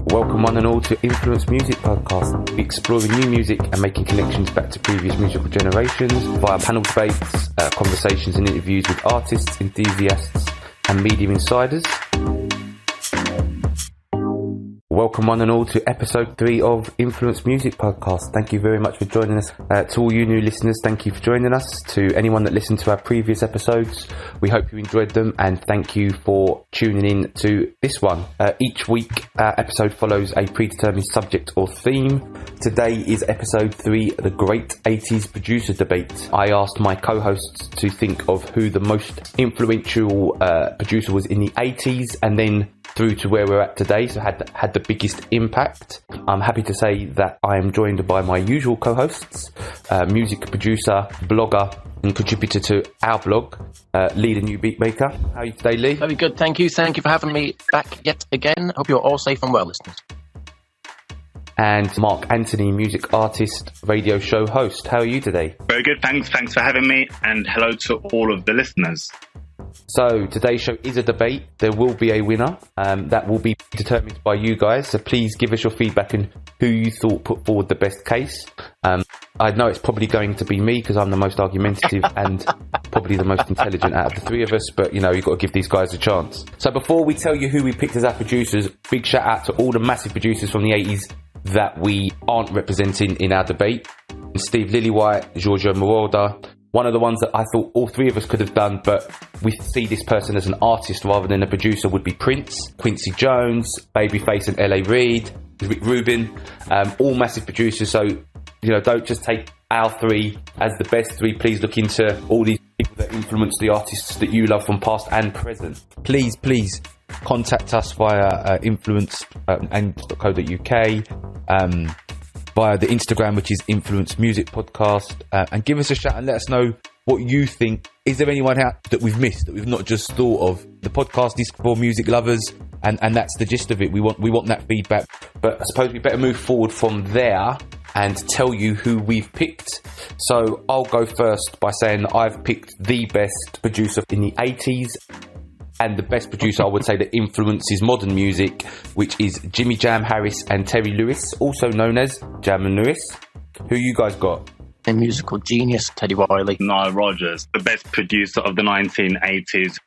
Welcome one and all to Influence Music Podcast, exploring new music and making connections back to previous musical generations via panel debates, conversations and interviews with artists, enthusiasts and media insiders. Welcome one and all to episode 3 of Influence Music Podcast. Thank you very much for joining us. To all you new listeners, thank you for joining us. To anyone that listened to our previous episodes, we hope you enjoyed them and thank you for tuning in to this one. Each week, our episode follows a predetermined subject or theme. Today is episode 3, the Great 80's Producer Debate. I asked my co-hosts to think of who the most influential producer was in the 80s and then through to where we're at today, so had the biggest impact. I'm happy to say that I am joined by my usual co-hosts, music producer, blogger and contributor to our blog, Lee the New Beatmaker. How are you today, Lee? Very good, thank you. Thank you for having me back yet again. Hope you're all safe and well, listeners. And Mark Anthony, music artist, radio show host. How are you today? Very good, thanks for having me, and hello to all of the listeners. So today's show is a debate. There will be a winner that will be determined by you guys. So please give us your feedback on who you thought put forward the best case. I know it's probably going to be me because I'm the most argumentative and probably the most intelligent out of the three of us. But, you know, you've got to give these guys a chance. So before we tell you who we picked as our producers, big shout out to all the massive producers from the 80s that we aren't representing in our debate. Steve Lillywhite, Giorgio Moroder. One of the ones that I thought all three of us could have done, but we see this person as an artist rather than a producer, would be Prince, Quincy Jones, Babyface and L.A. Reid, Rick Rubin, all massive producers. So, you know, don't just take our three as the best three. Please look into all these people that influence the artists that you love from past and present. Please contact us via influence.co.uk, via the Instagram, which is Influence Music Podcast, and give us a shout and let us know what you think. Is there anyone out that we've missed, that we've not just thought of? The podcast is for music lovers, and that's the gist of it. We want that feedback. But I suppose we better move forward from there and tell you who we've picked. So I'll go first by saying I've picked the best producer in the 80s. And the best producer, I would say, that influences modern music, which is Jimmy Jam Harris and Terry Lewis, also known as Jam and Lewis. Who you guys got? A musical genius, Teddy Riley. Nile Rodgers, the best producer of the 1980s.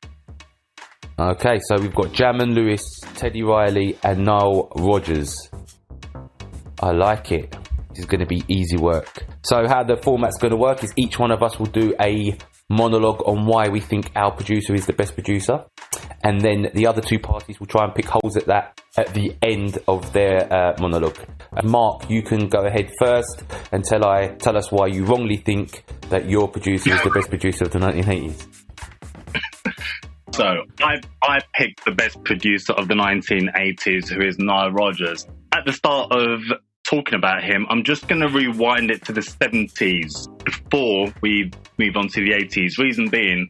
Okay, so we've got Jam and Lewis, Teddy Riley and Nile Rodgers. I like it. This is going to be easy work. So how the format's going to work is each one of us will do a monologue on why we think our producer is the best producer, and then the other two parties will try and pick holes at that at the end of their monologue. Mark, you can go ahead first and tell us why you wrongly think that your producer is the best producer of the 1980s. So I picked the best producer of the 1980s, who is Nile Rodgers. At the start of talking about him, I'm just going to rewind it to the 70s before we move on to the 80s. Reason being,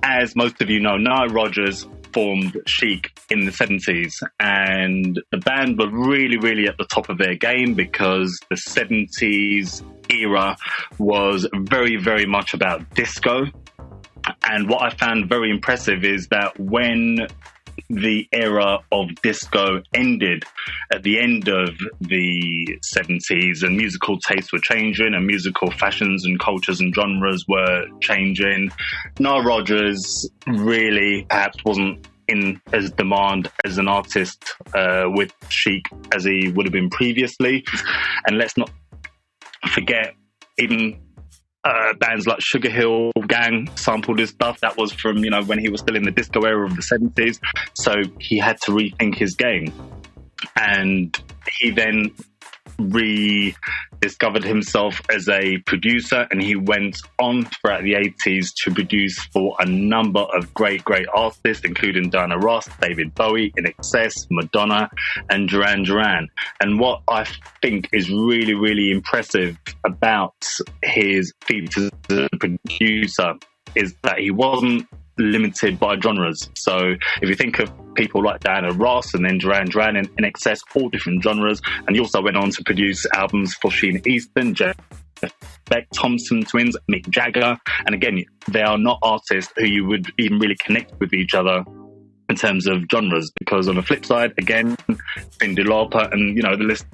as most of you know, Nile Rodgers formed Chic in the 70s, and the band were really at the top of their game because the 70s era was very much about disco. And what I found very impressive is that when the era of disco ended at the end of the 70s and musical tastes were changing and musical fashions and cultures and genres were changing, Nile Rodgers really perhaps wasn't in as demand as an artist with Chic as he would have been previously. And let's not forget, even bands like Sugar Hill Gang sampled his stuff. That was from, you know, when he was still in the disco era of the 70s. So he had to rethink his game. And he then rediscovered himself as a producer, and he went on throughout the 80s to produce for a number of great artists, including Diana Ross, David Bowie, INXS, Madonna, and Duran Duran. And what I think is really impressive about his feat as a producer is that he wasn't limited by genres. So if you think of people like Diana Ross and then Duran Duran and INXS, all different genres, and he also went on to produce albums for Sheena Easton, Jeff Beck, Thompson Twins, Mick Jagger, and again, they are not artists who you would even really connect with each other in terms of genres, because on the flip side, again, Cyndi Lauper, and the list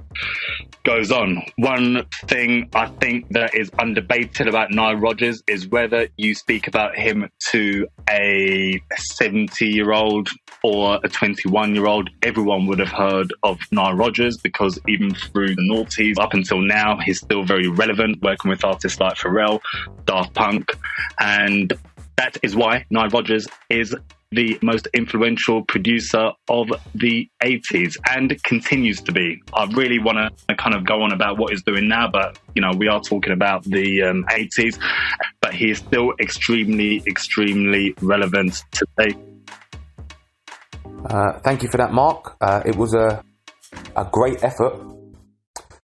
goes on. One thing I think that is undebated about Nile Rodgers is whether you speak about him to a 70-year-old or a 21-year-old, everyone would have heard of Nile Rodgers, because even through the noughties up until now, he's still very relevant, working with artists like Pharrell, Daft Punk, and that is why Nile Rodgers is the most influential producer of the 80s and continues to be. I really want to kind of go on about what he's doing now, but, we are talking about the 80s, but he is still extremely, extremely relevant today. Thank you for that, Mark. It was a great effort.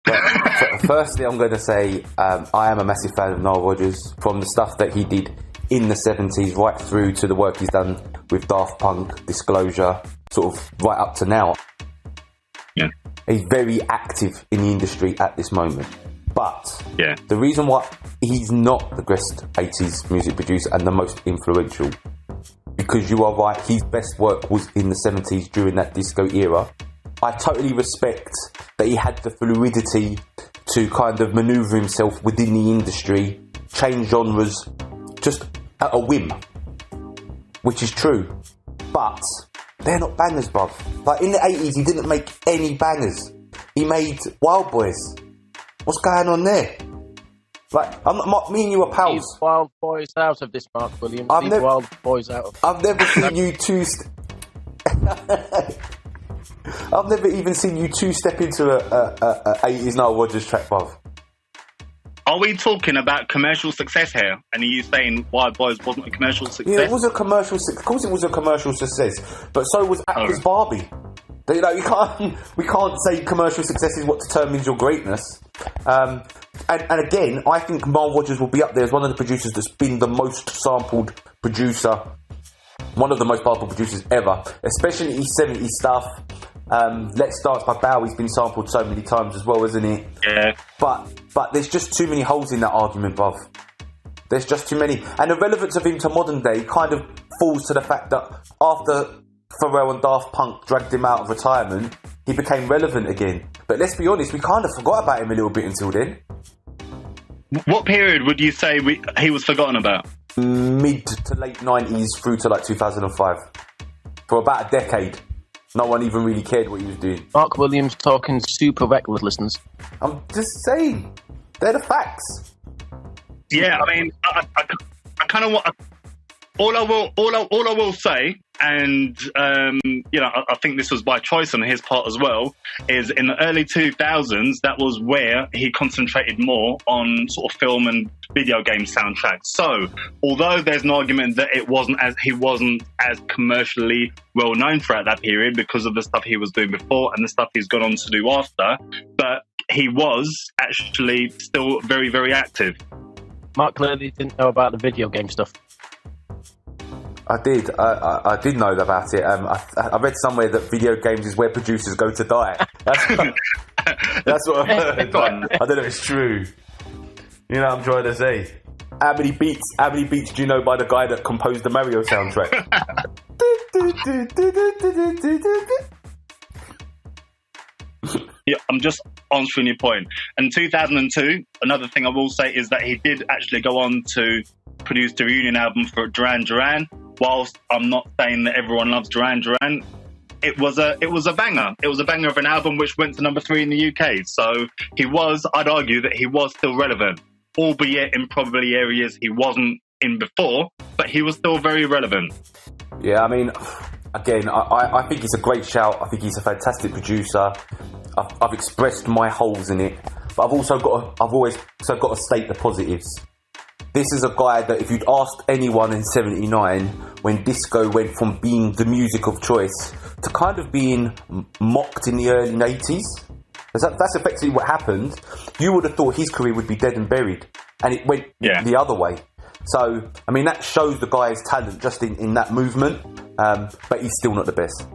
But firstly, I'm going to say I am a massive fan of Nile Rodgers, from the stuff that he did in the 70s right through to the work he's done with Daft Punk, Disclosure, sort of right up to now. Yeah. He's very active in the industry at this moment. But the reason why he's not the best 80s music producer and the most influential, because you are right, his best work was in the 70s during that disco era. I totally respect that he had the fluidity to kind of manoeuvre himself within the industry, change genres just at a whim, which is true. But they're not bangers, bruv. Like, in the 80s, he didn't make any bangers. He made Wild Boys. What's going on there? Like, me and you are pals. Leave Wild Boys out of this, Mark Williams. Wild Boys out of I've never seen you two... I've never even seen you two step into a 80s Nile Rodgers track, bruv. Are we talking about commercial success here? And are you saying Wild Boys wasn't a commercial success? Yeah, it was a commercial success. Of course it was a commercial success. But so was Actors Barbie. We can't say commercial success is what determines your greatness. And again, I think Nile Rodgers will be up there as one of the producers that's been the most sampled producer, one of the most powerful producers ever, especially his 70s stuff. Let's Dance by Bowie's been sampled so many times as well, isn't it? Yeah. But there's just too many holes in that argument, bruv. There's just too many. And the relevance of him to modern day kind of falls to the fact that after Pharrell and Daft Punk dragged him out of retirement, he became relevant again. But let's be honest, we kind of forgot about him a little bit until then. What period would you say he was forgotten about? Mid to late 90s through to like 2005. For about a decade. No one even really cared what he was doing. Mark Williams talking super reckless, listeners. I'm just saying. They're the facts. Yeah, I mean, I kind of want... All I will say, and I think this was by choice on his part as well, is in the early 2000s, that was where he concentrated more on sort of film and video game soundtracks. So, although there's an argument that he wasn't as commercially well known throughout that period because of the stuff he was doing before and the stuff he's gone on to do after, but he was actually still very, very active. Mark clearly didn't know about the video game stuff. I did. I did know about it. I read somewhere that video games is where producers go to die. That's what I heard. But I don't know if it's true. You know what I'm trying to say? How many beats do you know by the guy that composed the Mario soundtrack? Yeah, I'm just answering your point. In 2002, another thing I will say is that he did actually go on to produce the reunion album for Duran Duran. Whilst I'm not saying that everyone loves Duran Duran, it was a banger. It was a banger of an album which went to number 3 in the UK. So I'd argue that he was still relevant, albeit in probably areas he wasn't in before, but he was still very relevant. Yeah, I mean, again, I think he's a great shout. I think he's a fantastic producer. I've expressed my holes in it, but I've always got to state the positives. This is a guy that if you'd asked anyone in 79 when disco went from being the music of choice to kind of being mocked in the early 80s, that's effectively what happened, you would have thought his career would be dead and buried, and it went the other way. So, I mean, that shows the guy's talent just in that movement, but he's still not the best.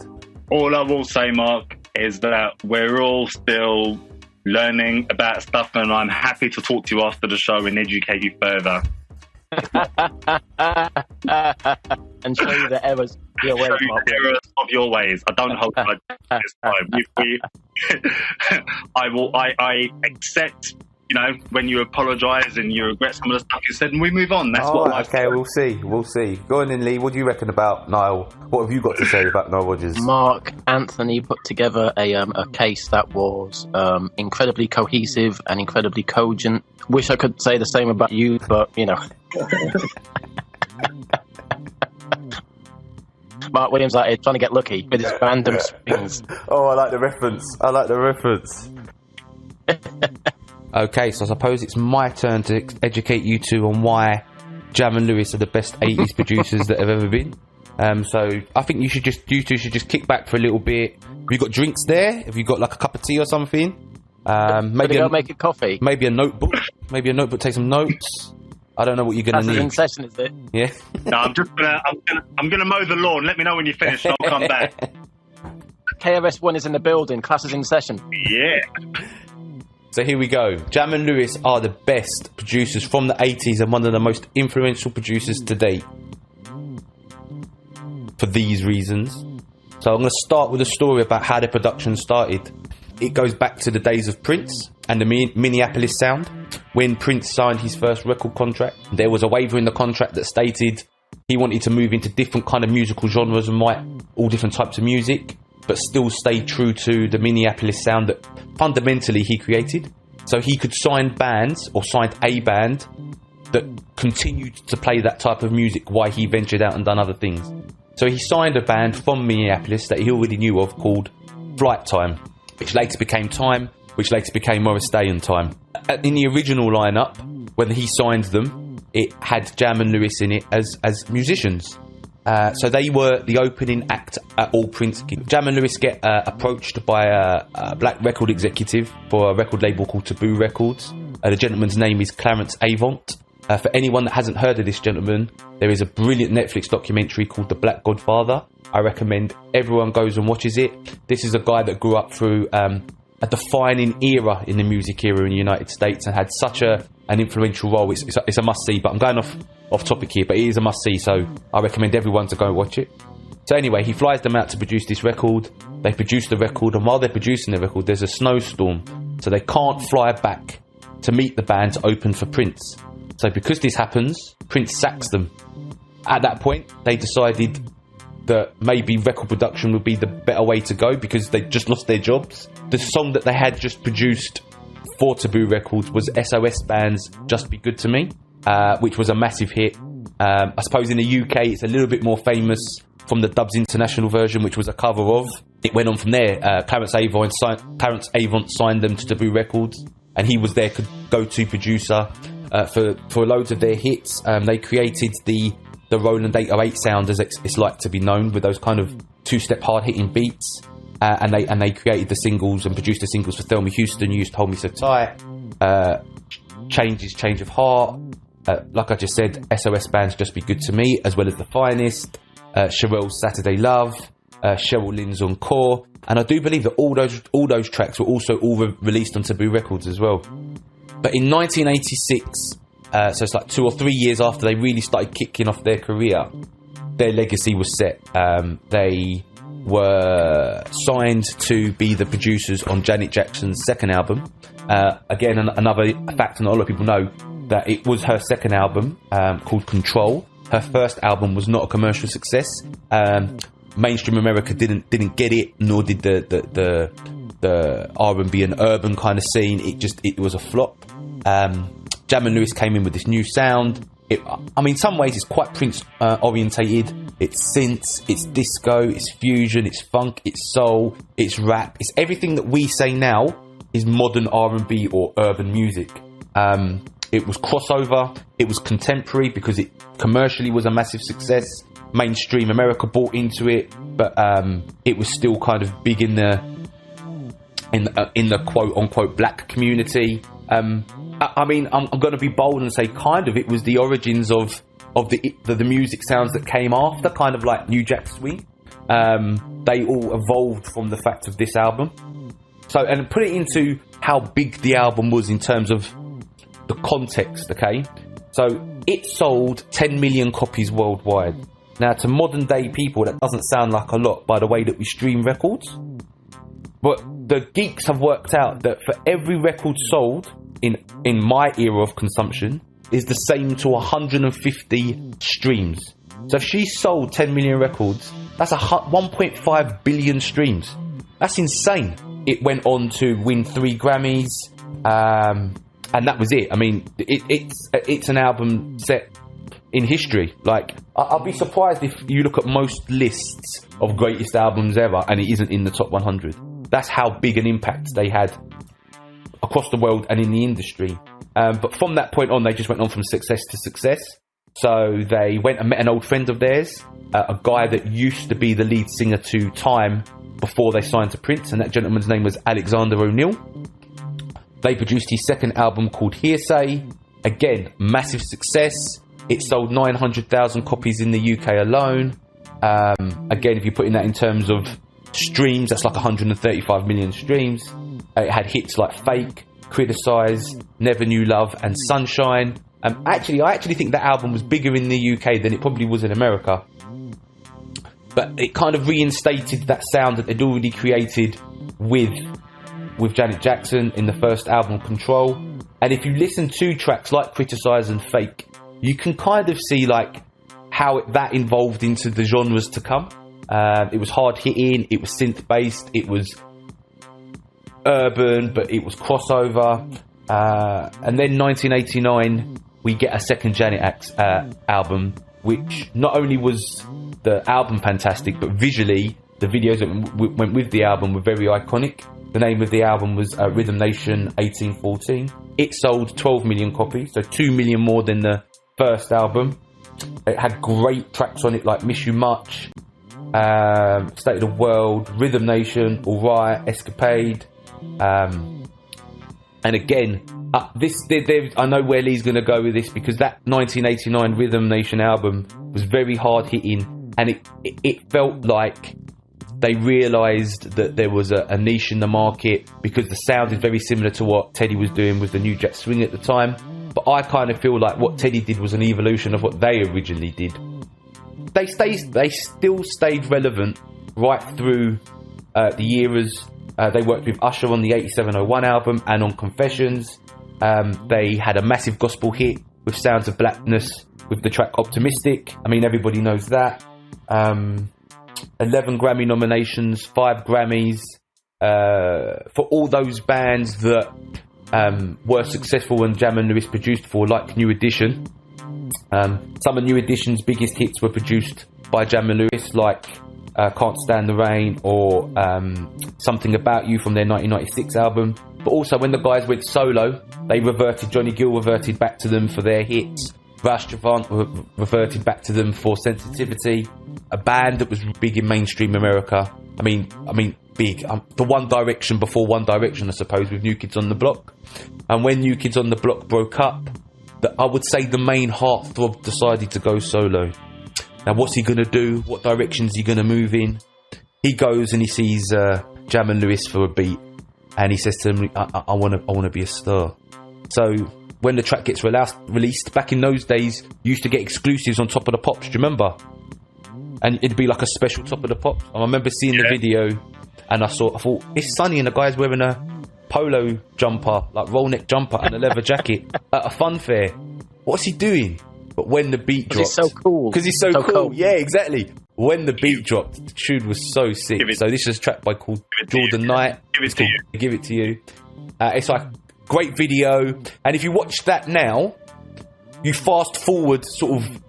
All I will say, Mark, is that we're all still learning about stuff, and I'm happy to talk to you after the show and educate you further. And show you the errors. Your ways, Show you Mark. the errors of your ways. I don't hold grudges this time. I accept, when you apologise and you regret some of the stuff you said, and we move on. That's what life okay, we'll see. Go on then, Lee. What do you reckon about Niall? What have you got to say about Nile Rodgers? Mark Anthony put together a case that was incredibly cohesive and incredibly cogent. Wish I could say the same about you, but Mark Williams out here trying to get lucky with his random swings. Oh, I like the reference. Okay, so I suppose it's my turn to educate you two on why Jam and Lewis are the best 80s producers that have ever been. So I think you two should just kick back for a little bit. Have you got drinks there? Have you got like a cup of tea or something? Maybe go make a coffee. Maybe a notebook. Take some notes. I don't know what you're gonna need. In session, is it? Yeah. No, I'm gonna mow the lawn. Let me know when you finish, and I'll come back. KRS-One is in the building. Class is in session. Yeah. So here we go. Jam and Lewis are the best producers from the 80s and one of the most influential producers to date. For these reasons. So I'm going to start with a story about how the production started. It goes back to the days of Prince and the Minneapolis sound. When Prince signed his first record contract, there was a waiver in the contract that stated he wanted to move into different kind of musical genres and write all different types of music, but still stay true to the Minneapolis sound that fundamentally he created. So he could sign bands, or signed a band, that continued to play that type of music while he ventured out and done other things. So he signed a band from Minneapolis that he already knew of called Flight Time, which later became Time, which later became Morris Day and Time. In the original lineup, when he signed them, it had Jam and Lewis in it as musicians. So they were the opening act at all Prince gigs. Jam and Lewis get approached by a black record executive for a record label called Taboo Records. The gentleman's name is Clarence Avant. For anyone that hasn't heard of this gentleman, there is a brilliant Netflix documentary called The Black Godfather. I recommend everyone goes and watches it. This is a guy that grew up through a defining era in the music era in the United States and had such an influential role. It's a must-see, but I'm going off topic here, but it is a must-see, so I recommend everyone to go and watch it. So anyway, he flies them out to produce this record. They produce the record, and while they're producing the record, there's a snowstorm, so they can't fly back to meet the band to open for Prince. So because this happens, Prince sacks them. At that point, they decided that maybe record production would be the better way to go because they just lost their jobs. The song that they had just produced for Taboo Records was SOS Band's Just Be Good To Me, which was a massive hit. I suppose in the UK it's a little bit more famous from the Dubs International version, which was a cover of. It went on from there. Clarence Avant signed them to Taboo Records, and he was their go-to producer for loads of their hits. They created the Roland 808 sound, as it's like to be known, with those kind of two-step hard-hitting beats. And they created the singles and produced the singles for Thelma Houston, Used to Hold Me So Tight, Change of Heart, like I just said, SOS Band's Just Be Good To Me, as well as The Finest, Cheryl's Saturday Love, Cheryl Lynn's Encore, and I do believe that all those tracks were also all released on Taboo Records as well. But in 1986, so it's like 2 or 3 years after they really started kicking off their career, their legacy was set. They were signed to be the producers on Janet Jackson's second album. Again, another fact not a lot of people know, that it was her second album, called Control. Her first album was not a commercial success. Mainstream America didn't get it, nor did the R&B and urban kind of scene. It was a flop. Jam and Lewis came in with this new sound. In some ways it's quite Prince orientated. It's synths, it's disco, it's fusion, it's funk, it's soul, it's rap. It's everything that we say now is modern R&B or urban music. It was crossover, it was contemporary because it commercially was a massive success. Mainstream America bought into it, but it was still kind of big in the quote unquote black community. I'm going to be bold and say kind of it was the origins of the music sounds that came after, kind of like New Jack Swing. They all evolved from the fact of this album. So, and put it into how big the album was in terms of the context, okay? So it sold 10 million copies worldwide. Now, to modern day people, that doesn't sound like a lot by the way that we stream records. But the geeks have worked out that for every record sold in my era of consumption is the same to 150 streams. So if she sold 10 million records, that's 1.5 billion streams. That's insane. It went on to win 3 Grammys, and that was it. I mean, it's an album set in history. Like, I'll be surprised if you look at most lists of greatest albums ever and it isn't in the top 100. That's how big an impact they had across the world and in the industry. But from that point on, they just went on from success to success. So they went and met an old friend of theirs, a guy that used to be the lead singer to Time before they signed to Prince, and that gentleman's name was Alexander O'Neal. They produced his second album called Hearsay. Again, massive success. It sold 900,000 copies in the UK alone. Again, if you're putting that in terms of streams, that's like 135 million streams. It had hits like Fake, Criticise, Never Knew Love and Sunshine. I actually think that album was bigger in the UK than it probably was in America. But it kind of reinstated that sound that they'd already created with Janet Jackson in the first album, Control. And if you listen to tracks like Criticise and Fake, you can kind of see like how that evolved into the genres to come. It was hard hitting, it was synth based, it was urban, but it was crossover. And then 1989, we get a second Janet album, which not only was the album fantastic, but visually the videos that went with the album were very iconic. The name of the album was Rhythm Nation 1814. It sold 12 million copies, so 2 million more than the first album. It had great tracks on it like Miss You Much, State of the World, Rhythm Nation, Alright, Escapade. And again, I know where Lee's going to go with this, because that 1989 Rhythm Nation album was very hard hitting, and it felt like they realised that there was a niche in the market, because the sound is very similar to what Teddy was doing with the New Jack Swing at the time. But I kind of feel like what Teddy did was an evolution of what they originally did. They still stayed relevant right through the eras. They worked with Usher on the 8701 album and on Confessions. They had a massive gospel hit with Sounds of Blackness with the track Optimistic. I mean, everybody knows that. 11 Grammy nominations, 5 Grammys, for all those bands that were successful and Jam and Lewis produced for, like New Edition. Some of New Edition's biggest hits were produced by Jam and Lewis, like Can't Stand the Rain or Something About You from their 1996 album. But also when the guys went solo, Johnny Gill reverted back to them for their hits. Ras Javant reverted back to them for Sensitivity, a band that was big in mainstream America. I mean, big. The One Direction before One Direction, I suppose, with New Kids on the Block. And when New Kids on the Block broke up, I would say the main heartthrob decided to go solo. Now, what's he going to do? What direction is he going to move in? He goes and he sees Jam and Lewis for a beat, and he says to them, I want to be a star. So when the track gets released, back in those days, you used to get exclusives on Top of the Pops, do you remember? And it'd be like a special Top of the Pops. I remember seeing the video, and I thought, it's sunny and the guy's wearing a polo jumper, like roll neck jumper and a leather jacket at a fun fair. What's he doing? But when the beat dropped... Because he's so cool. Because he's so cool. Yeah, exactly. When the beat dropped, the tune was so sick. So this is a track by called Jordan Knight. Give It To You. It's like great video. And if you watch that now, you fast forward sort of,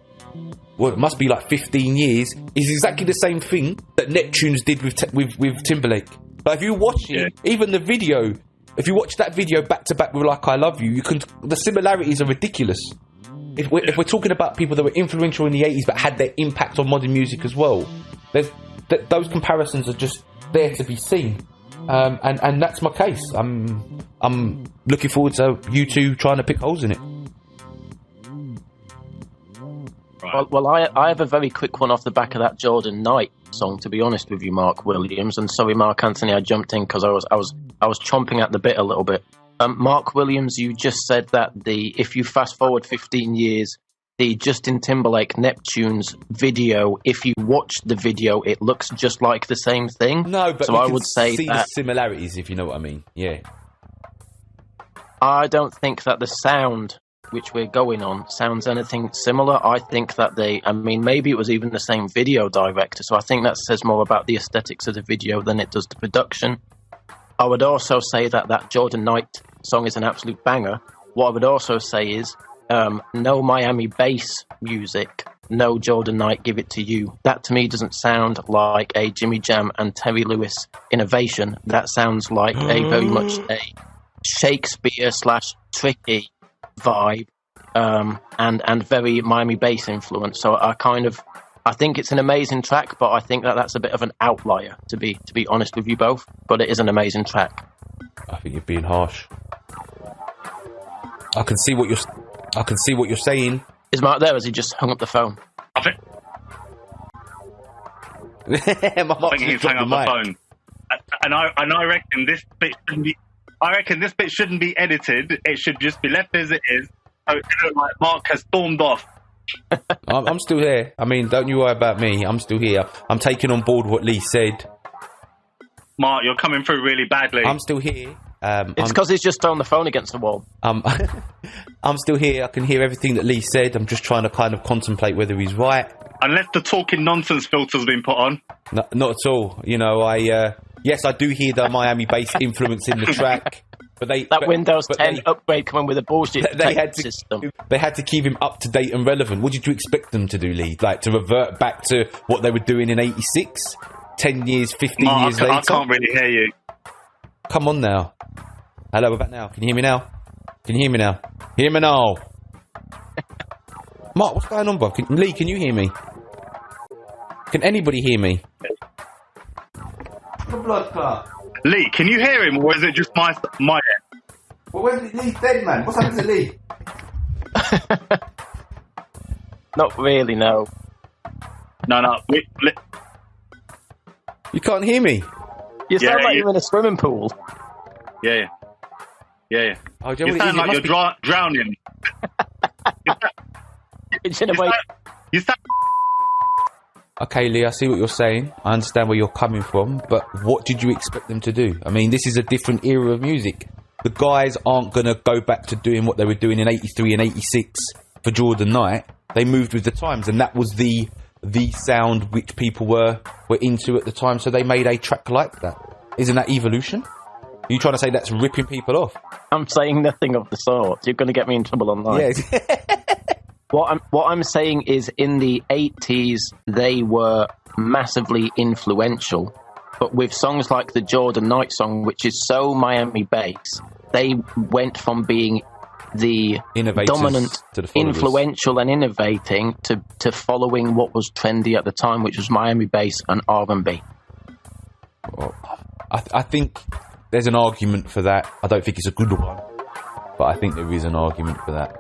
well, it must be like 15 years, is exactly the same thing that Neptunes did with Timberlake. But if you watch it, even the video, if you watch that video back to back with Like I Love You, the similarities are ridiculous. If we're talking about people that were influential in the 80s but had their impact on modern music as well, those comparisons are just there to be seen. And that's my case. I'm looking forward to you two trying to pick holes in it. Well, I have a very quick one off the back of that Jordan Knight song, to be honest with you, Mark Williams. And sorry, Mark Anthony, I jumped in because I was chomping at the bit a little bit. Mark Williams, you just said that if you fast forward 15 years, the Justin Timberlake Neptunes video, if you watch the video, it looks just like the same thing. No, but so I would say see that the similarities, if you know what I mean. Yeah. I don't think that the sound which we're going on sounds anything similar. I think that maybe it was even the same video director, so I think that says more about the aesthetics of the video than it does the production. I would also say that Jordan Knight song is an absolute banger. What I would also say is, no Miami bass music, no Jordan Knight, Give It To You. That to me doesn't sound like a Jimmy Jam and Terry Lewis innovation. That sounds like a very much a Shakespeare/Tricky vibe, and very Miami bass influence. So I think it's an amazing track, but I think that's a bit of an outlier, to be honest with you both. But it is an amazing track. I think you're being harsh. I can see what you're saying. Is Mark there? Or has he just hung up the phone? I think he's hung up the phone. And I reckon this bit shouldn't be. I reckon this bit shouldn't be edited. It should just be left as it is. So it looks like Mark has stormed off. I'm still here. I mean, don't you worry about me. I'm still here. I'm taking on board what Lee said. Mark, you're coming through really badly. I'm still here. It's because he's just thrown the phone against the wall. I'm still here. I can hear everything that Lee said. I'm just trying to kind of contemplate whether he's right. Unless the talking nonsense filter's been put on. No, not at all. You know, yes, I do hear the Miami bass influence in the track. But Windows 10 upgrade coming with a bullshit system. They had to keep him up to date and relevant. What did you expect them to do, Lee? Like, to revert back to what they were doing in 86? 10 years, 15 years later? I can't really hear you. Come on now. Hello, we're back now. Can you hear me now? Can you hear me now? Hear me now. Mark, what's going on, bro? Lee, can you hear me? Can anybody hear me? The blood clot. Lee, can you hear him, or is it just my end? Well, where's Lee's dead, man? What's happened to Lee? Not really, no. No. You can't hear me? You sound like you're in a swimming pool. Yeah. Oh, you sound like you're drowning. You sound... Okay, Lee, I see what you're saying. I understand where you're coming from, but what did you expect them to do? I mean, this is a different era of music. The guys aren't going to go back to doing what they were doing in 83 and 86 for Jordan Knight. They moved with the times, and that was the sound which people were into at the time, so they made a track like that. Isn't that evolution? Are you trying to say that's ripping people off? I'm saying nothing of the sort. You're going to get me in trouble online. Yeah. What I'm saying is, in the 80s, they were massively influential, but with songs like the Jordan Knight song, which is so Miami bass, they went from being the innovators dominant, influential and innovating to following what was trendy at the time, which was Miami bass and R&B. Well, I think there's an argument for that. I don't think it's a good one, but I think there is an argument for that.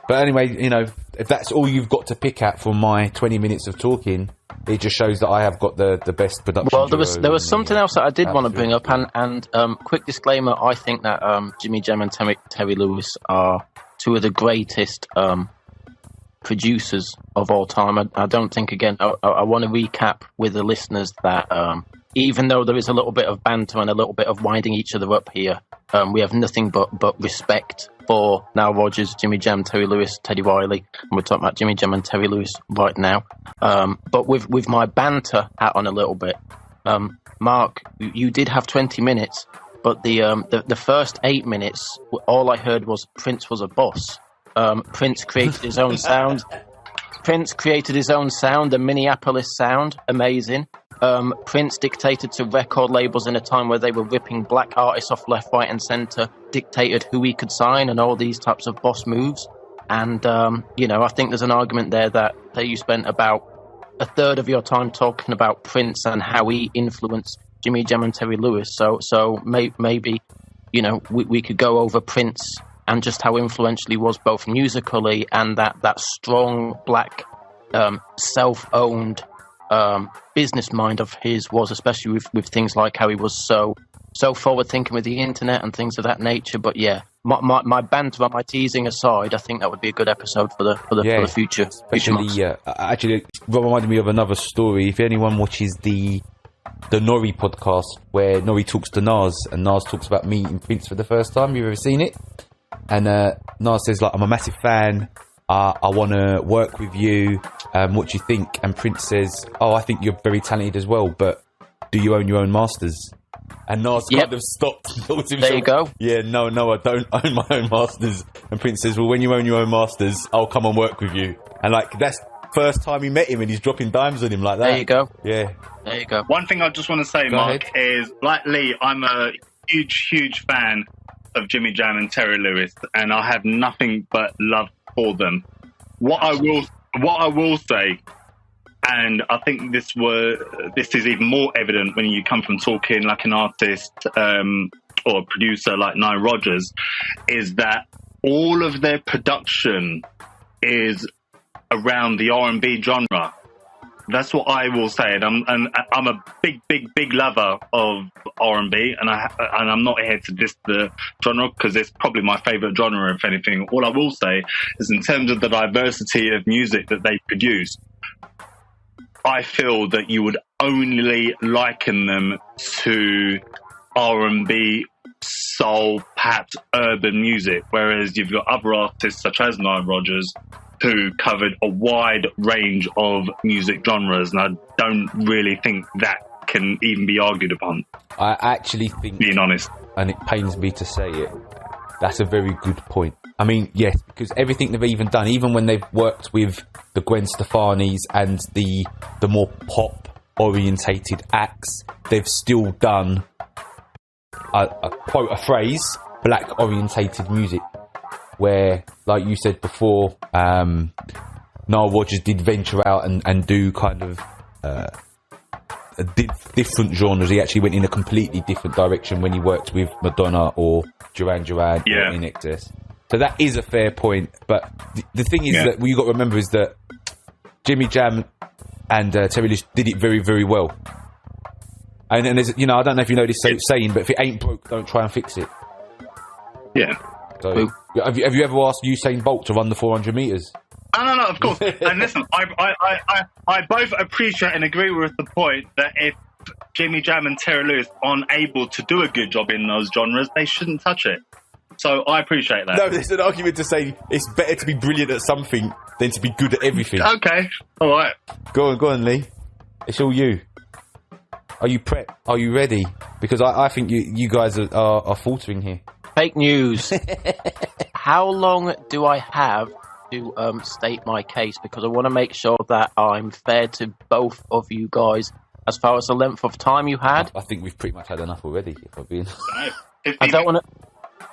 But anyway, you know, if that's all you've got to pick at from my 20 minutes of talking, it just shows that I have got the best production. Well, there was something else that I did want to bring up, and quick disclaimer: I think that Jimmy Jam and Terry Lewis are two of the greatest producers of all time. I don't think, again, I want to recap with the listeners that even though there is a little bit of banter and a little bit of winding each other up here, we have nothing but respect for Nile Rodgers, Jimmy Jam, Terry Lewis, Teddy Riley, and we're talking about Jimmy Jam and Terry Lewis right now. But with my banter hat on a little bit, Mark, you did have 20 minutes, but the first 8 minutes, all I heard was Prince was a boss. Prince created his own sound. A Minneapolis sound, amazing. Prince dictated to record labels in a time where they were ripping black artists off left, right and centre, dictated who he could sign and all these types of boss moves. And, I think there's an argument there that you spent about a third of your time talking about Prince and how he influenced Jimmy Jam and Terry Lewis. So maybe, we could go over Prince and just how influential he was both musically and that strong black self-owned business mind of his was, especially with things like how he was so so forward thinking with the internet and things of that nature. But yeah, my banter, my teasing aside, I think that would be a good episode for the future. Especially, actually, it reminded me of another story. If anyone watches the Nori podcast, where Nori talks to Nas, and Nas talks about meeting Prince for the first time. You've ever seen it? And Nas says, like, I'm a massive fan. I want to work with you. What do you think? And Prince says, I think you're very talented as well, but do you own your own masters? And Nas kind of stopped and thought to himself, there you go. Yeah, no, I don't own my own masters. And Prince says, well, when you own your own masters, I'll come and work with you. And like, that's the first time he met him, and he's dropping dimes on him like that. There you go. Yeah. There you go. One thing I just want to say, Mark, is like Lee, I'm a huge fan of Jimmy Jam and Terry Lewis, and I have nothing but love for them. What I will say, and I think this is even more evident when you come from talking like an artist or a producer like Nile Rodgers, is that all of their production is around the R&B genre. That's what I will say, and I'm a big lover of R&B, and I'm not here to diss the genre because it's probably my favourite genre. If anything, all I will say is in terms of the diversity of music that they produce, I feel that you would only liken them to R&B, soul, perhaps urban music, whereas you've got other artists such as Nile Rodgers who covered a wide range of music genres, and I don't really think that can even be argued upon. I actually think, being honest, and it pains me to say it, that's a very good point. I mean, yes, because everything they've even done, even when they've worked with the Gwen Stefani's and the more pop-orientated acts, they've still done, I quote a phrase, black-orientated music. Where, like you said before, Nile Rodgers did venture out and do kind of different genres. He actually went in a completely different direction when he worked with Madonna or Duran Duran or In Excess. So that is a fair point. But the thing is that what you got to remember is that Jimmy Jam and Terry Lewis did it very, very well. And there's, I don't know if you know this saying, but if it ain't broke, don't try and fix it. Yeah. So, have you ever asked Usain Bolt to run the 400 metres? No, of course. And listen, I both appreciate and agree with the point that if Jimmy Jam and Terry Lewis aren't able to do a good job in those genres, they shouldn't touch it. So I appreciate that. No, there's an argument to say it's better to be brilliant at something than to be good at everything. Okay, all right. Go on, Lee. It's all you. Are you prepped? Are you ready? Because I think you guys are faltering here. Fake news. How long do I have to state my case? Because I want to make sure that I'm fair to both of you guys as far as the length of time you had. I think we've pretty much had enough already, if I'm being... I don't want to...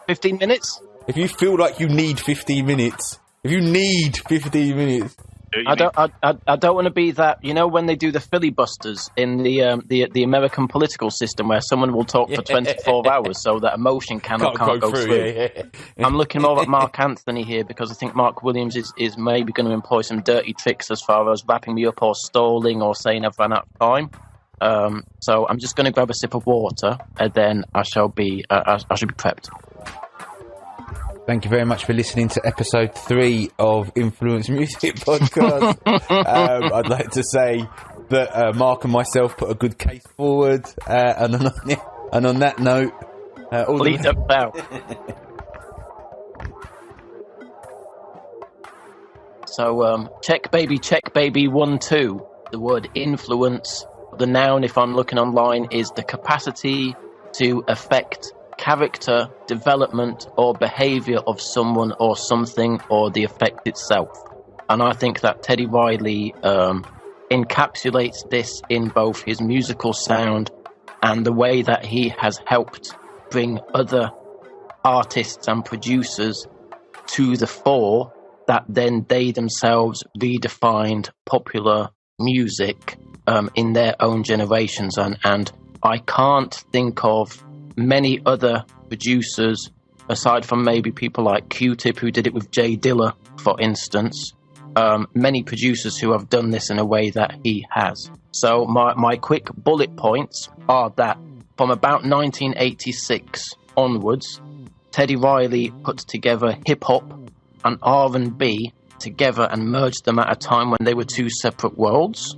15 minutes? If you feel like you need 15 minutes... I don't want to be that, when they do the filibusters in the American political system where someone will talk for 24 hours so that emotion can't go through. Yeah. I'm looking more at Mark Anthony here because I think Mark Williams is maybe going to employ some dirty tricks as far as wrapping me up or stalling or saying I've run out of time. So I'm just going to grab a sip of water and then I shall be prepped. Thank you very much for listening to episode 3 of Influence Music Podcast. I'd like to say that Mark and myself put a good case forward, and on that note, please don't bow. So check baby 1 2. The word influence. The noun, if I'm looking online, is the capacity to affect character, development, or behaviour of someone or something, or the effect itself. And I think that Teddy Riley encapsulates this in both his musical sound and the way that he has helped bring other artists and producers to the fore that then they themselves redefined popular music in their own generations. And I can't think of many other producers, aside from maybe people like Q-Tip, who did it with Jay Dilla, for instance, many producers who have done this in a way that he has. So my quick bullet points are that from about 1986 onwards, Teddy Riley put together hip-hop and R&B together and merged them at a time when they were two separate worlds.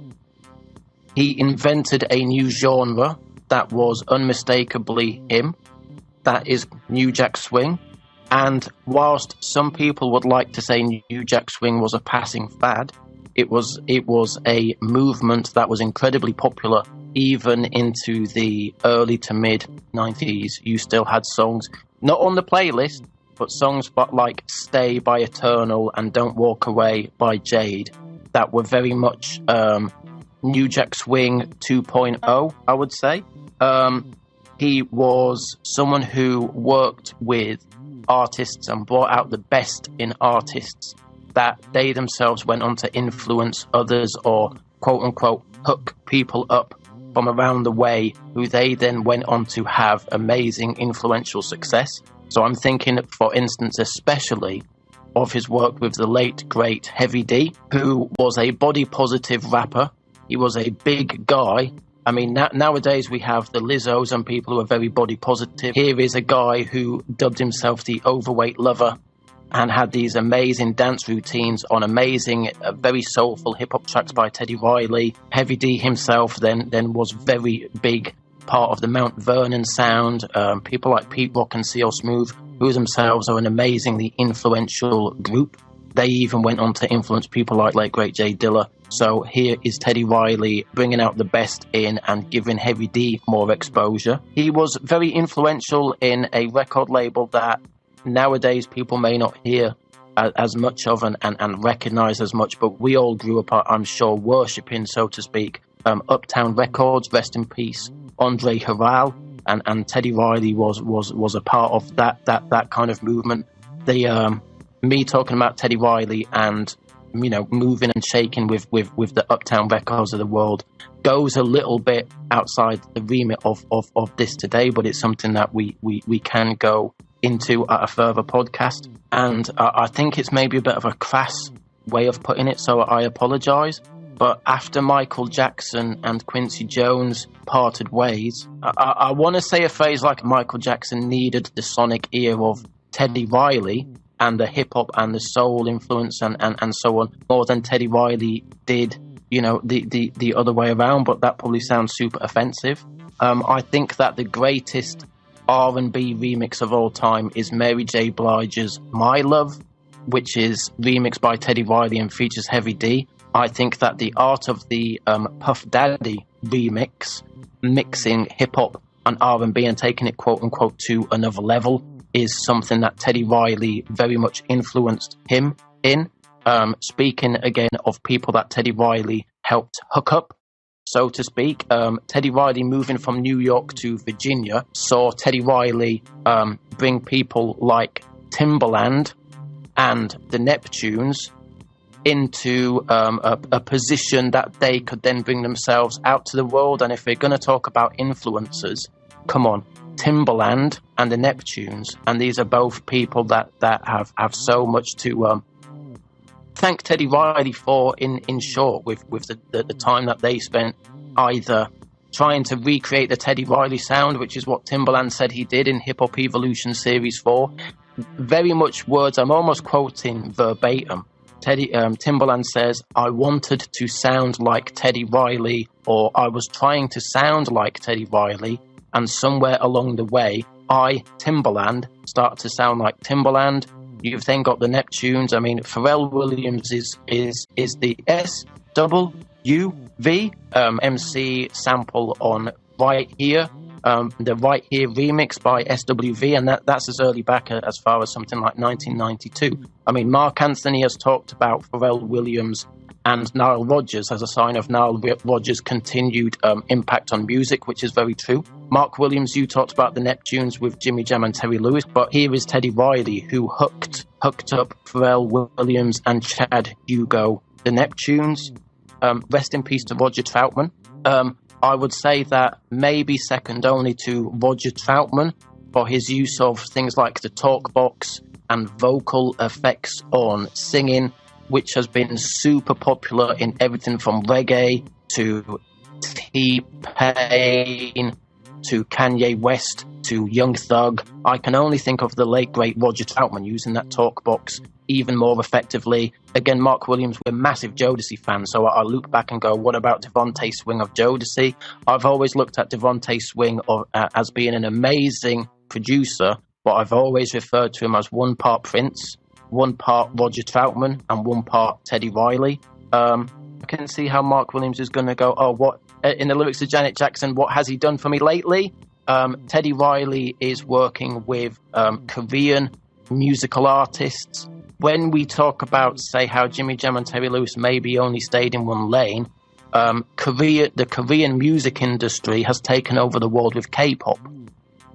He invented a new genre that was unmistakably him, that is New Jack Swing. And whilst some people would like to say New Jack Swing was a passing fad, it was a movement that was incredibly popular even into the early to mid 90s. You still had songs, not on the playlist, but songs like Stay by Eternal and Don't Walk Away by Jade that were very much New Jack Swing 2.0, I would say. He was someone who worked with artists and brought out the best in artists that they themselves went on to influence others or quote-unquote hook people up from around the way, who they then went on to have amazing influential success. So I'm thinking, for instance, especially of his work with the late, great Heavy D, who was a body-positive rapper. He was a big guy. I mean, nowadays we have the Lizzos and people who are very body-positive. Here is a guy who dubbed himself the Overweight Lover and had these amazing dance routines on amazing, very soulful hip-hop tracks by Teddy Riley. Heavy D himself then was very big part of the Mount Vernon sound. People like Pete Rock and CL Smooth, who themselves are an amazingly influential group. They even went on to influence people like late great Jay Dilla. So here is Teddy Riley bringing out the best in and giving Heavy D more exposure. He was very influential in a record label that nowadays people may not hear as much of and recognize as much, but we all grew up, I'm sure, worshipping, so to speak, Uptown Records, rest in peace, Andre Harrell, and Teddy Riley was a part of that kind of movement. Me talking about Teddy Riley and, you know, moving and shaking with the Uptown Records of the world goes a little bit outside the remit of this today, but it's something that we can go into at a further podcast. And I think it's maybe a bit of a crass way of putting it, so I apologize. But after Michael Jackson and Quincy Jones parted ways, I want to say a phrase like Michael Jackson needed the sonic ear of Teddy Riley and the hip-hop and the soul influence and so on, more than Teddy Riley did, you know, the other way around, but that probably sounds super offensive. I think that the greatest R&B remix of all time is Mary J. Blige's My Love, which is remixed by Teddy Riley and features Heavy D. I think that the art of the Puff Daddy remix, mixing hip-hop and R&B and taking it quote-unquote to another level, is something that Teddy Riley very much influenced him in. Speaking again of people that Teddy Riley helped hook up, so to speak, Teddy Riley moving from New York to Virginia saw Teddy Riley bring people like Timbaland and the Neptunes into a position that they could then bring themselves out to the world. And if we're going to talk about influencers, come on, Timbaland and the Neptunes, and these are both people that have so much to thank Teddy Riley for, in short, with the time that they spent either trying to recreate the Teddy Riley sound, which is what Timbaland said he did in Hip Hop Evolution Series 4. Very much words, I'm almost quoting verbatim. Timbaland says, "I wanted to sound like Teddy Riley," or "I was trying to sound like Teddy Riley, and somewhere along the way, I, Timbaland, start to sound like Timbaland." You've then got the Neptunes. I mean, Pharrell Williams is the SWV MC sample on Right Here, the Right Here remix by SWV, and that's as early back as far as something like 1992. I mean, Mark Anthony has talked about Pharrell Williams and Nile Rodgers as a sign of Nile Rodgers' continued impact on music, which is very true. Mark Williams, you talked about the Neptunes with Jimmy Jam and Terry Lewis, but here is Teddy Riley, who hooked up Pharrell Williams and Chad Hugo, the Neptunes. Rest in peace to Roger Troutman. I would say that maybe second only to Roger Troutman for his use of things like the talk box and vocal effects on singing, which has been super popular in everything from reggae to T-Pain to Kanye West to Young Thug. I can only think of the late, great Roger Troutman using that talk box even more effectively. Again, Mark Williams, we're massive Jodeci fans, so I look back and go, what about Devontae Swing of Jodeci? I've always looked at Devontae Swing as being an amazing producer, but I've always referred to him as one part Prince, one part Roger Troutman, and one part Teddy Riley. I can see how Mark Williams is going to go, what in the lyrics of Janet Jackson, what has he done for me lately? Teddy Riley is working with Korean musical artists. When we talk about, say, how Jimmy Jam and Terry Lewis maybe only stayed in one lane, the Korean music industry has taken over the world with K-pop.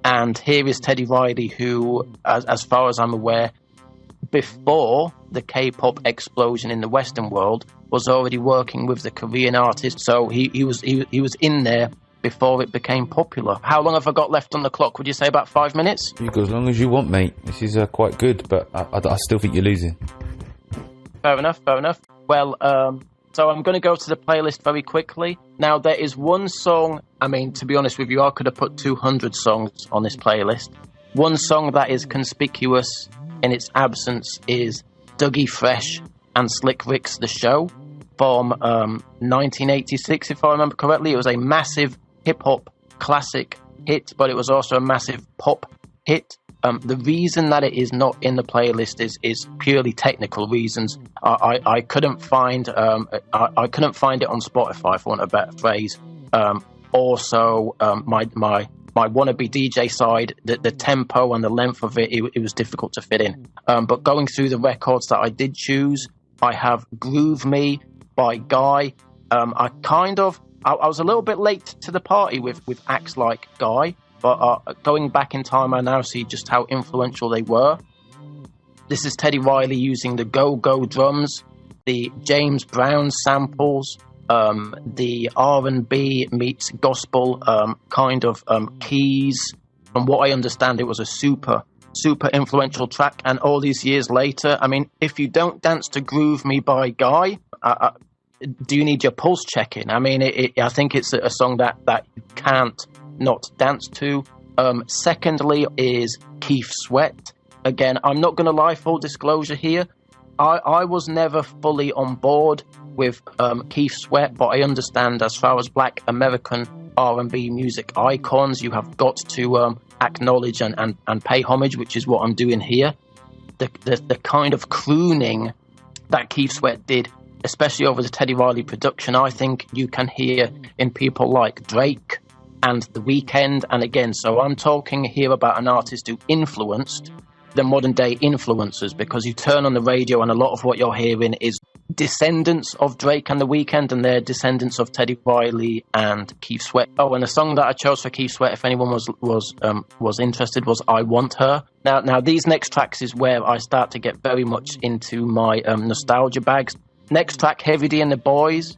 And here is Teddy Riley, who, as far as I'm aware, before the K-pop explosion in the Western world, was already working with the Korean artists. So he was in there before it became popular. How long have I got left on the clock? Would you say about 5 minutes? You go as long as you want, mate. This is quite good, but I still think you're losing. Fair enough. Well, so I'm going to go to the playlist very quickly. Now, there is one song, I mean, to be honest with you, I could have put 200 songs on this playlist. One song that is conspicuous in its absence is Dougie Fresh and Slick Rick's The Show from 1986, if I remember correctly. It was a massive hip-hop classic hit, but it was also a massive pop hit. The reason that it is not in the playlist is purely technical reasons. I couldn't find I couldn't find it on Spotify, for want of a better phrase. Also, my wannabe DJ side, the tempo and the length of it was difficult to fit in. But going through the records that I did choose, I have Groove Me by Guy. I was a little bit late to the party with acts like Guy, but going back in time, I now see just how influential they were. This is Teddy Riley using the go-go drums, the James Brown samples, the R&B meets gospel kind of keys. From what I understand, it was a super influential track. And all these years later, I mean, if you don't dance to Groove Me by Guy, do you need your pulse checking? I mean, I think it's a song that you can't not dance to. Secondly is Keith Sweat. Again, I'm not going to lie, full disclosure here, I was never fully on board with Keith Sweat, but I understand as far as Black American R&B music icons, you have got to acknowledge and pay homage, which is what I'm doing here. The kind of crooning that Keith Sweat did, especially over the Teddy Riley production, I think you can hear in people like Drake and The Weeknd. And again, so I'm talking here about an artist who influenced the modern day influencers, because you turn on the radio and a lot of what you're hearing is descendants of Drake and The Weeknd, and they're descendants of Teddy Riley and Keith Sweat. Oh, and the song that I chose for Keith Sweat, if anyone was interested, was I Want Her. Now these next tracks is where I start to get very much into my nostalgia bags. Next track, Heavy D and the Boys,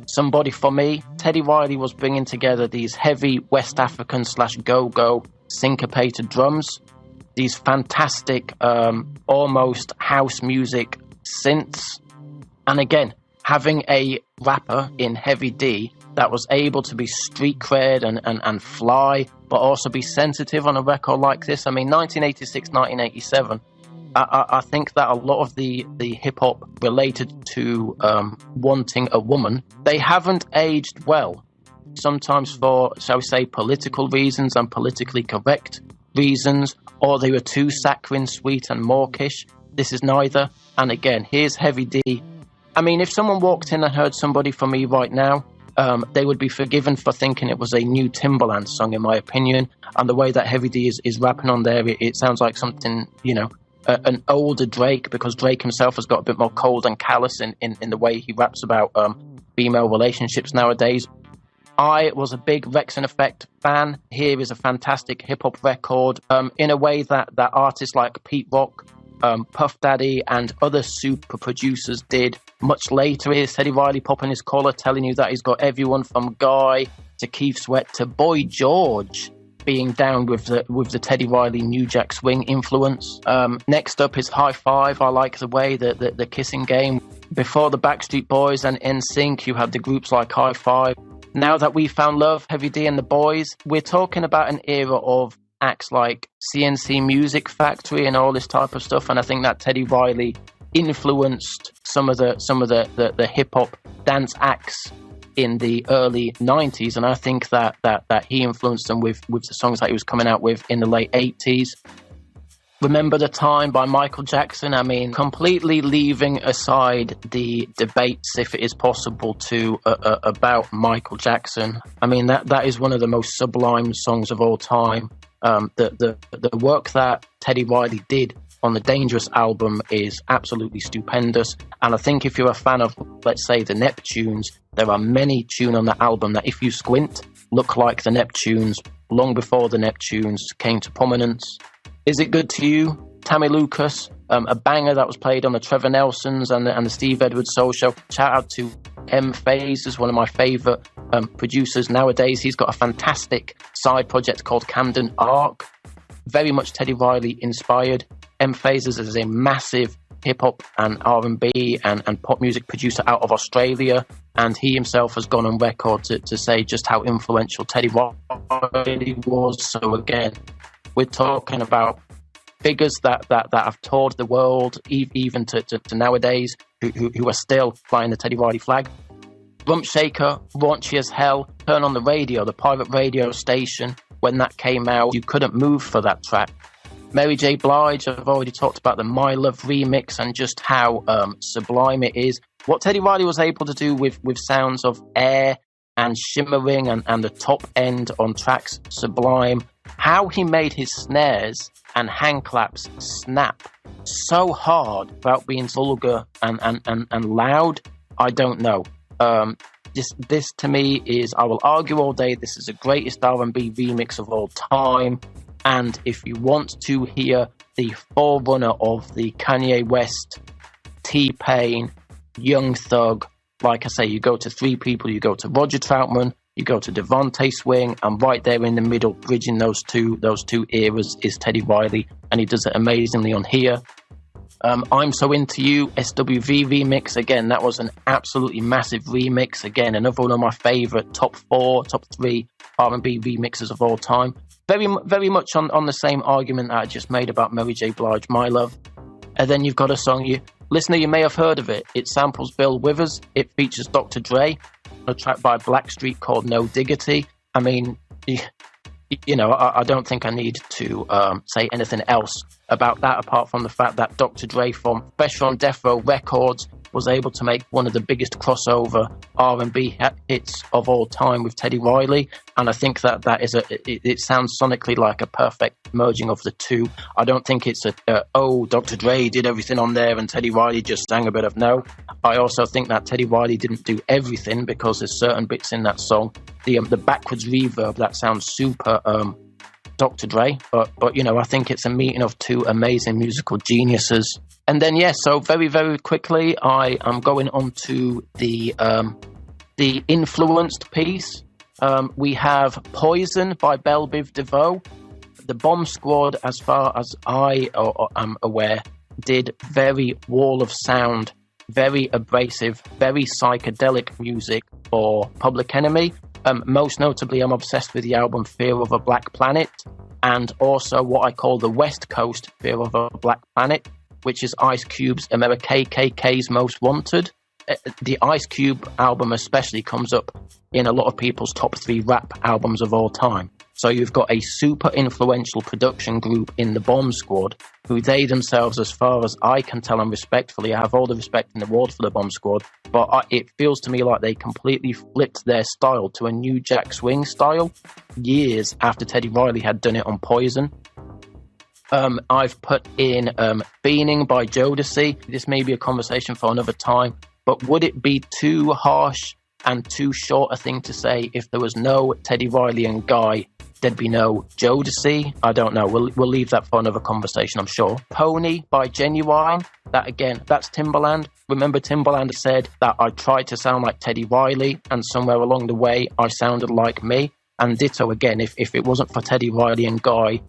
Somebody For Me. Teddy Riley was bringing together these heavy West African / go-go syncopated drums, these fantastic almost house music synths, and again, having a rapper in Heavy D that was able to be street cred and fly, but also be sensitive on a record like this. I mean, 1986, 1987, I think that a lot of the hip-hop related to wanting a woman, they haven't aged well. Sometimes for, shall we say, political reasons and politically correct reasons, or they were too saccharine, sweet and mawkish. This is neither. And again, here's Heavy D. I mean, if someone walked in and heard Somebody For Me right now, they would be forgiven for thinking it was a new Timbaland song, in my opinion. And the way that Heavy D is rapping on there, it sounds like something, an older Drake, because Drake himself has got a bit more cold and callous in the way he raps about female relationships nowadays. I was a big Rex and Effect fan. Here is a fantastic hip-hop record in a way that artists like Pete Rock, Puff Daddy and other super producers did much later. Here's Teddy Riley popping his collar, telling you that he's got everyone from Guy to Keith Sweat to Boy George being down with the Teddy Riley New Jack Swing influence. Next up is High Five. I like the way that the kissing game. Before the Backstreet Boys and NSYNC, you had the groups like High Five. Now That We Found Love, Heavy D and the Boys. We're talking about an era of acts like CNC Music Factory and all this type of stuff, and I think that Teddy Riley influenced some of the hip hop dance acts in the early 90s, and I think that he influenced them with the songs that he was coming out with in the late 80s. Remember the Time by Michael Jackson. I mean, completely leaving aside the debates, if it is possible to, about Michael Jackson. I mean, that is one of the most sublime songs of all time. The work that Teddy Riley did on the Dangerous album is absolutely stupendous. And I think if you're a fan of, let's say, the Neptunes, there are many tunes on that album that, if you squint, look like the Neptunes long before the Neptunes came to prominence. Is It Good to You? Tammy Lucas, a banger that was played on the Trevor Nelsons and the Steve Edwards Soul Show. Shout out to M. Faze, is one of my favourite producers nowadays. He's got a fantastic side project called Camden Arc, very much Teddy Riley inspired. M. Faze is a massive hip-hop and R&B and pop music producer out of Australia, and he himself has gone on record to say just how influential Teddy Riley was. So again, we're talking about figures that have toured the world, even to nowadays, who are still flying the Teddy Riley flag. Rump Shaker, raunchy as hell. Turn on the radio, the pirate radio station. When that came out, you couldn't move for that track. Mary J. Blige, I've already talked about the My Love remix and just how sublime it is. What Teddy Riley was able to do with sounds of air and shimmering and the top end on tracks, sublime. How he made his snares and hand claps snap so hard without being vulgar and loud, I don't know. This to me is, I will argue all day, this is the greatest R&B remix of all time. And if you want to hear the forerunner of the Kanye West, T-Pain, Young Thug, like I say, you go to three people. You go to Roger Troutman, you go to Devontae Swing, and right there in the middle, bridging those two eras, is Teddy Riley, and he does it amazingly on here. I'm So Into You, SWV remix. Again, that was an absolutely massive remix. Again, another one of my favourite top 3 R&B remixes of all time. Very, very much on the same argument that I just made about Mary J. Blige, My Love. And then you've got a song, listener, you may have heard of it. It samples Bill Withers. It features Dr. Dre, a track by Blackstreet called No Diggity. I mean, I don't think I need to say anything else about that, apart from the fact that Dr. Dre from Fresh on Death Row Records was able to make one of the biggest crossover R&B hits of all time with Teddy Riley, and I think that is it sounds sonically like a perfect merging of the two. I don't think it's Dr. Dre did everything on there and Teddy Riley just sang a bit of no. I also think that Teddy Riley didn't do everything, because there's certain bits in that song, the backwards reverb that sounds super Dr. Dre, but I think it's a meeting of two amazing musical geniuses. And then so very, very quickly, I am going on to the influenced piece. We have Poison by Belle Biv DeVoe. The Bomb Squad, as far as I am aware, did very wall of sound, very abrasive, very psychedelic music for Public Enemy. Most notably, I'm obsessed with the album Fear of a Black Planet, and also what I call the West Coast Fear of a Black Planet, which is Ice Cube's KKK's Most Wanted. The Ice Cube album especially comes up in a lot of people's top 3 rap albums of all time. So you've got a super influential production group in the Bomb Squad, who they themselves, as far as I can tell, and respectfully, I have all the respect in the world for the Bomb Squad, but it feels to me like they completely flipped their style to a new Jack Swing style years after Teddy Riley had done it on Poison. I've put in Fiending by Jodeci. This may be a conversation for another time, but would it be too harsh and too short a thing to say if there was no Teddy Riley and Guy, there'd be no Jodeci? I don't know. We'll leave that for another conversation, I'm sure. Pony by Genuine. That again, that's Timbaland. Remember, Timbaland said that I tried to sound like Teddy Riley, and somewhere along the way I sounded like me. And ditto again, if it wasn't for Teddy Riley and Guy,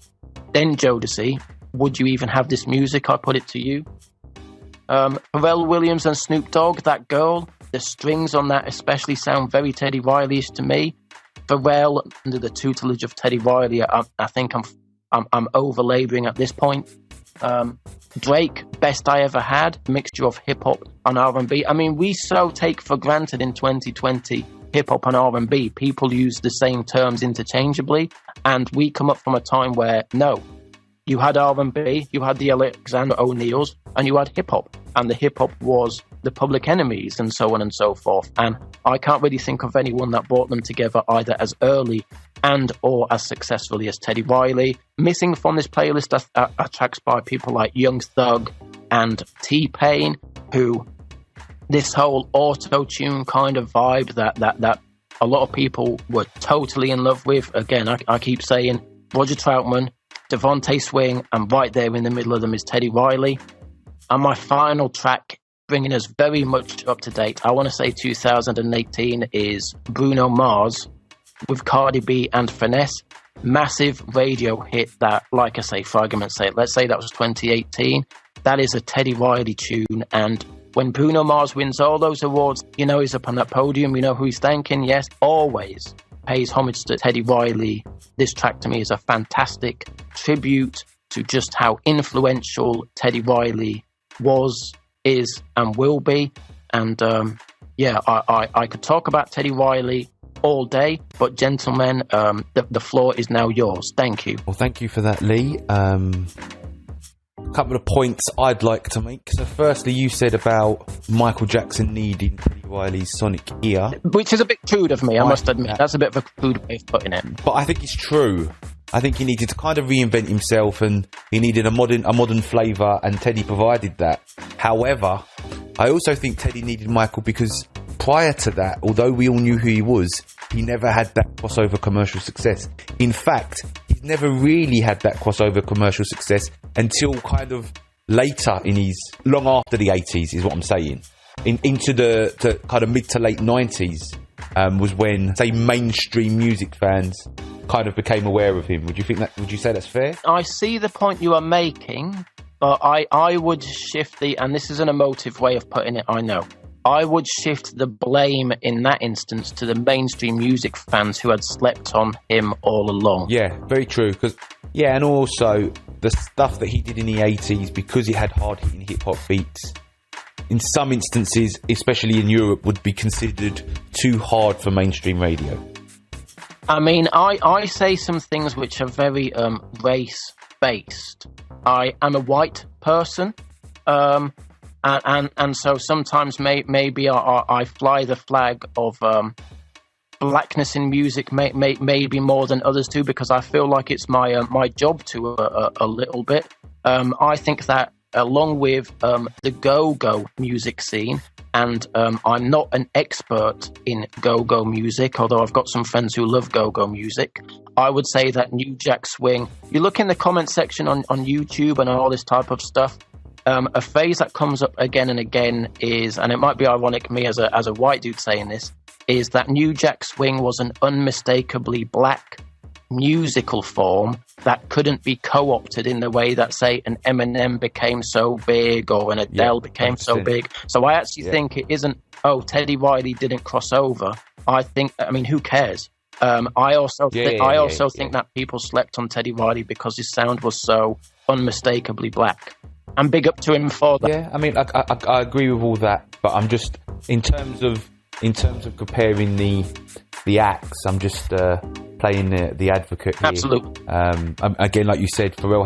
then Jodeci, would you even have this music? I put it to you. Pharrell Williams and Snoop Dogg, That Girl. The strings on that especially sound very Teddy Riley-ish to me. Pharrell, under the tutelage of Teddy Riley, I think I'm over-labouring at this point. Drake, Best I Ever Had, mixture of hip-hop and R&B. I mean, we so take for granted in 2020 hip-hop and R&B. People use the same terms interchangeably, and we come up from a time where, no, you had R&B, you had the Alexander O'Neals, and you had hip-hop. And the hip-hop was the Public Enemies and so on and so forth. And I can't really think of anyone that brought them together either as early and or as successfully as Teddy Riley. Missing from this playlist are tracks by people like Young Thug and T-Pain, who this whole auto-tune kind of vibe that a lot of people were totally in love with. Again, I keep saying Roger Troutman, Devontae Swing, and right there in the middle of them is Teddy Riley. And my final track, bringing us very much up to date, I want to say 2018, is Bruno Mars with Cardi B and Finesse. Massive radio hit that, like I say, for argument's sake, let's say that was 2018. That is a Teddy Riley tune. And when Bruno Mars wins all those awards, you know he's up on that podium, you know who he's thanking. Yes, always pays homage to Teddy Riley. This track to me is a fantastic tribute to just how influential Teddy Riley was, is, and will be. And I could talk about Teddy Riley all day, but gentlemen, the floor is now yours. Thank you. Well, thank you for that, Lee. A couple of points I'd like to make. So firstly, you said about Michael Jackson needing Teddy Riley's sonic ear, which is a bit crude of me, I must admit. That's a bit of a crude way of putting it, but I think it's true. I think he needed to kind of reinvent himself, and he needed a modern flavour, and Teddy provided that. However, I also think Teddy needed Michael because prior to that, although we all knew who he was, he never had that crossover commercial success. In fact, he's never really had that crossover commercial success until kind of later in his, long after the 80s is what I'm saying. Into the kind of mid to late 90s was when, say, mainstream music fans kind of became aware of him. Would you say that's fair? I see the point you are making, but I would shift and this is an emotive way of putting it, I know. I would shift the blame in that instance to the mainstream music fans who had slept on him all along. Yeah, very true. And also the stuff that he did in the 80s, because he had hard-hitting hip-hop beats, in some instances, especially in Europe, would be considered too hard for mainstream radio. I mean, I say some things which are very race-based. I am a white person, and so sometimes maybe I fly the flag of blackness in music, maybe more than others do, because I feel like it's my job to a little bit. I think that along with the go-go music scene, and I'm not an expert in go-go music, although I've got some friends who love go-go music. I would say that New Jack Swing, you look in the comment section on YouTube and all this type of stuff, a phrase that comes up again and again is, and it might be ironic me as a white dude saying this, is that New Jack Swing was an unmistakably black musical form that couldn't be co-opted in the way that, say, an Eminem became so big or an Adele became 100%. So big. So I actually think it isn't, Teddy Riley didn't cross over. I mean, who cares? I also think that people slept on Teddy Riley because his sound was so unmistakably black. And big up to him for that. Yeah, I mean, I agree with all that, but I'm just, in terms of comparing the acts, I'm just playing the advocate here. Absolutely. Again, like you said, Pharrell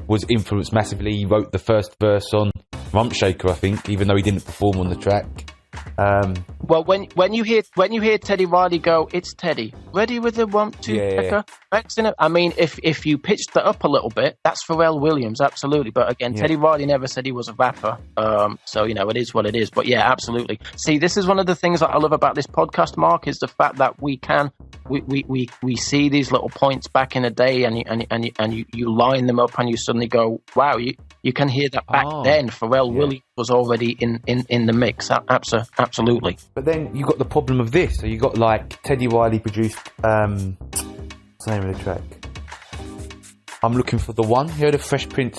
was influenced massively. He wrote the first verse on Rump Shaker, I think, even though he didn't perform on the track. Well, when you hear Teddy Riley go, it's Teddy, ready with the 1, 2, checker. I mean, if you pitched that up a little bit, that's Pharrell Williams, absolutely. But again, Teddy Riley never said he was a rapper, so it is what it is. But yeah, absolutely. See, this is one of the things that I love about this podcast, Mark, is the fact that we see these little points back in the day, and you line them up, and you suddenly go, wow, you can hear that back then. Pharrell Williams was already in the mix. Absolutely. But then you got the problem of this. So you got like Teddy Riley produced. What's the name of the track? I'm Looking for the One. You heard of Fresh Prince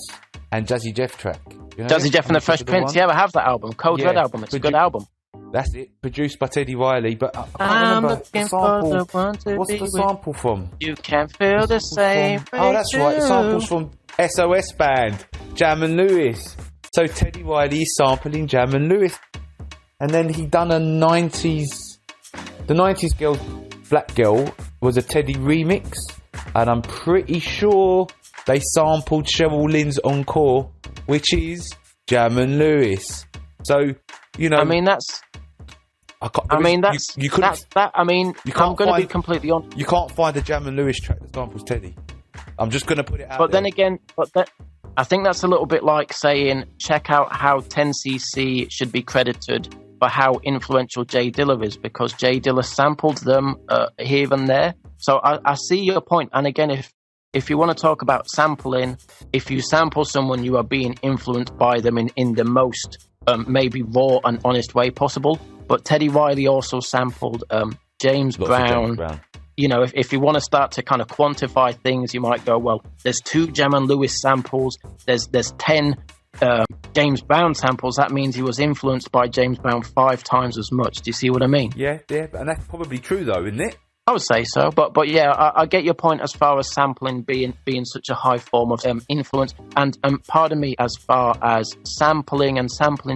and Jazzy Jeff track? Jazzy Jeff and the Fresh Prince. Yeah, I have that album. Code Red album. It's a good album. That's it. Produced by Teddy Riley, but I can't I'm remember looking the sample. for the one to What's be the with. sample from? You can feel the same. Oh, that's right. The sample's from SOS Band, Jam and Lewis. So Teddy Riley is sampling Jam and Lewis. And then he done a 90s... The 90s girl, Black Girl, was a Teddy remix. And I'm pretty sure they sampled Cheryl Lynn's Encore, which is Jam and Lewis. So, you know... I mean, that's... I'm going to be completely honest. You can't find a Jam and Lewis track that samples Teddy. I'm just going to put it out But there. then again, I think that's a little bit like saying, check out how 10cc should be credited for how influential Jay Dilla is, because Jay Dilla sampled them here and there. So I see your point. And again, if you want to talk about sampling, if you sample someone, you are being influenced by them in the most maybe raw and honest way possible. But Teddy Riley also sampled James Brown. You know, if you want to start to kind of quantify things, you might go, well, there's 2 Jam and Lewis samples. There's 10 James Brown samples. That means he was influenced by James Brown 5 times as much. Do you see what I mean? Yeah, and that's probably true though, isn't it? I would say so, but yeah, I get your point as far as sampling being such a high form of influence. And pardon me, as far as sampling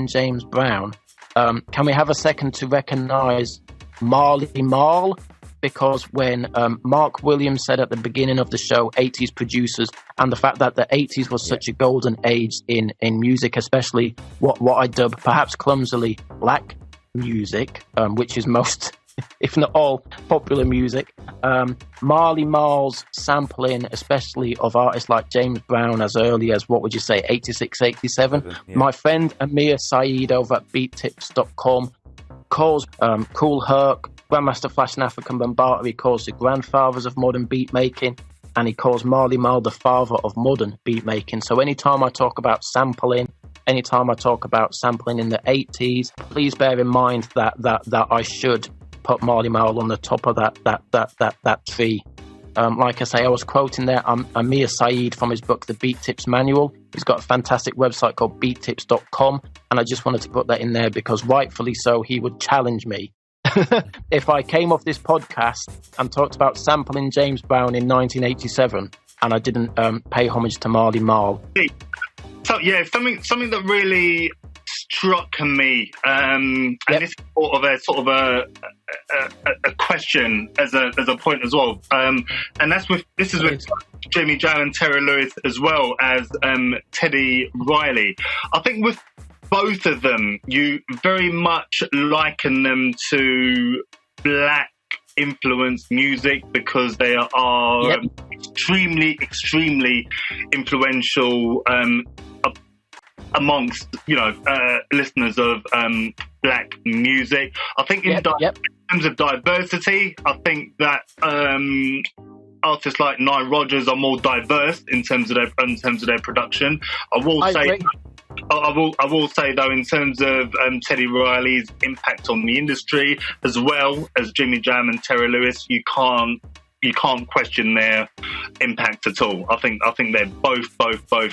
James Brown, can we have a second to recognise Marley Marl? Because when Mark Williams said at the beginning of the show, 80s producers, and the fact that the 80s was such a golden age in music, especially what I dub perhaps clumsily black music, which is most, if not all, popular music. Marley Marl's sampling, especially of artists like James Brown as early as, what would you say, 86, 87? Yeah. My friend Amir Saeed over at beattips.com calls Kool Herc, Grandmaster Flash and African Bambaataa, he calls the grandfathers of modern beat making, and he calls Marley Marl the father of modern beat making. So anytime I talk about sampling, anytime I talk about sampling in the 80s, please bear in mind that I should put Marley Marl on the top of that tree. Like I say, I was quoting there Amir Saeed from his book, The Beat Tips Manual. He's got a fantastic website called beattips.com, and I just wanted to put that in there because rightfully so, he would challenge me if I came off this podcast and talked about sampling James Brown in 1987 and I didn't pay homage to Marley Marl. So yeah, something that really struck me, and this is sort of a question as a point as well, and that's with Jimmy Jam and Terry Lewis as well as Teddy Riley. I think with both of them, you very much liken them to black influenced music because they are extremely influential amongst listeners of black music. I think in terms of diversity, I think that artists like Nile Rodgers are more diverse in terms of their production. I will say though, in terms of Teddy Riley's impact on the industry, as well as Jimmy Jam and Terry Lewis, you can't question their impact at all. I think they're both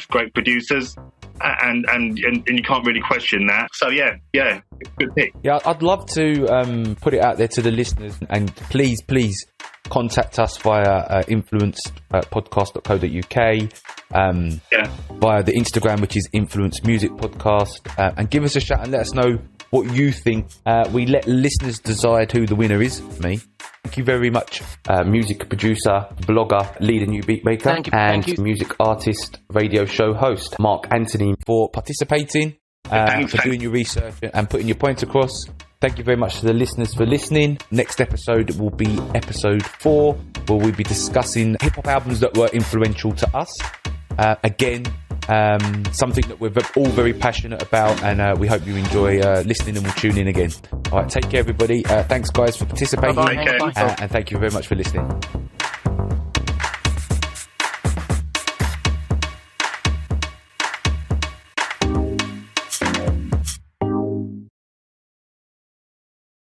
great producers, and you can't really question that. So yeah, good pick. Yeah, I'd love to put it out there to the listeners, and please contact us via influencepodcast.co.uk, via the Instagram, which is Influence Music Podcast, and give us a shout and let us know what you think. We let listeners decide who the winner is. Me. Thank you very much, music producer, blogger, leader, new beatmaker, and music artist, radio show host, Mark Anthony, for participating, for doing your research and putting your point across. Thank you very much to the listeners for listening. Next episode will be episode 4, where we'll be discussing hip-hop albums that were influential to us. Again, something that we're all very passionate about, and we hope you enjoy listening, and we'll tune in again. All right, take care, everybody. Thanks, guys, for participating, and thank you very much for listening.